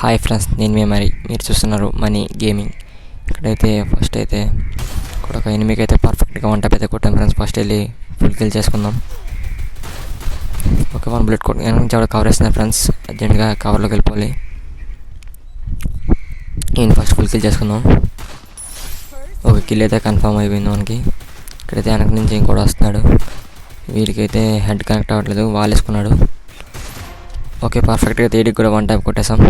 Hi friends, నేను మీరు చూస్తున్నారు మనీ గేమింగ్. ఇక్కడైతే ఫస్ట్ అయితే ఇక్కడ ఒక ఎనిమికి అయితే పర్ఫెక్ట్గా వన్ టైప్ అయితే కొట్టాం ఫ్రెండ్స్. ఫస్ట్ వెళ్ళి ఫుల్ కిల్ చేసుకుందాం. ఓకే, 1 బుల్లెట్ కొట్టి నుంచి ఆవిడ కవర్ వేస్తున్నాయి ఫ్రెండ్స్. అర్జెంట్గా కవర్లోకి వెళ్ళిపోవాలి. నేను ఫస్ట్ ఫుల్ కిల్ చేసుకుందాం. ఒక కిల్ అయితే కన్ఫర్మ్ అయిపోయింది మనకి. ఇక్కడైతే వెనక నుంచి ఇంకోటి వస్తున్నాడు. వీడికైతే హెడ్ కనెక్ట్ అవ్వట్లేదు, వాల్ వేసుకున్నాడు. ఓకే, పర్ఫెక్ట్గా 3కి కూడా వన్ టైప్ కొట్టేసాం.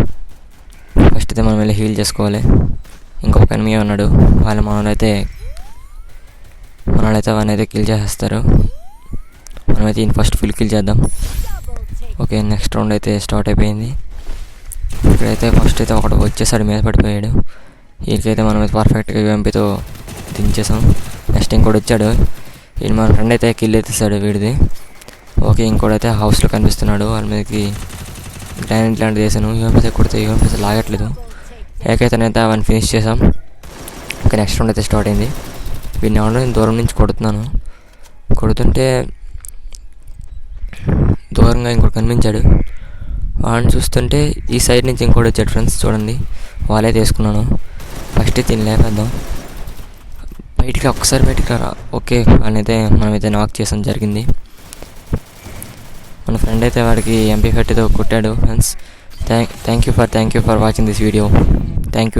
ఫస్ట్ అయితే మనం వెళ్ళి హీల్ చేసుకోవాలి. ఇంకొక ఎనిమిది ఉన్నాడు, మనోడైతే వాడిని అయితే కిల్ చేసేస్తారు. మనమైతే ఈయన ఫస్ట్ ఫుల్ కిల్ చేద్దాం. ఓకే, నెక్స్ట్ రౌండ్ అయితే స్టార్ట్ అయిపోయింది. ఇక్కడైతే ఫస్ట్ అయితే ఒకటి వచ్చేసాడు, మీద పడిపోయాడు. వీరికైతే మనమైతే పర్ఫెక్ట్గా యూఎంపీతో దించేసాం. నెక్స్ట్ ఇంకోటి వచ్చాడు, ఈయన మన ఫ్రెండ్ అయితే కిల్ ఎత్తేసాడు వీడిది. ఓకే, ఇంకోటైతే హౌస్లో కనిపిస్తున్నాడు. వాళ్ళ మీదకి గ్రానైట్ లాంటిది వేసాను. యూఎంపీసీ కొడితే యూఎంపీసీ లాగట్లేదు. ఏకైతేనైతే అవన్నీ ఫినిష్ చేసాం. ఓకే, నెక్స్ట్ రౌండ్ అయితే స్టార్ట్ అయింది. వీడిని ఎవరో నేను దూరం నుంచి కొడుతుంటే దూరంగా ఇంకోటి కనిపించాడు. వాడిని చూస్తుంటే ఈ సైడ్ నుంచి ఇంకోటి వచ్చాడు ఫ్రెండ్స్. చూడండి, వాళ్ళే తీసుకున్నాను. ఫస్ట్ తిని లేపేద్దాం. ఒక్కసారి బయటికి రా. ఓకే, వాళ్ళనైతే మనమైతే నాక్ చేసాం జరిగింది. మన ఫ్రెండ్ అయితే వాడికి MP50తో కొట్టాడు friends. Thank you for watching this video. Thank you.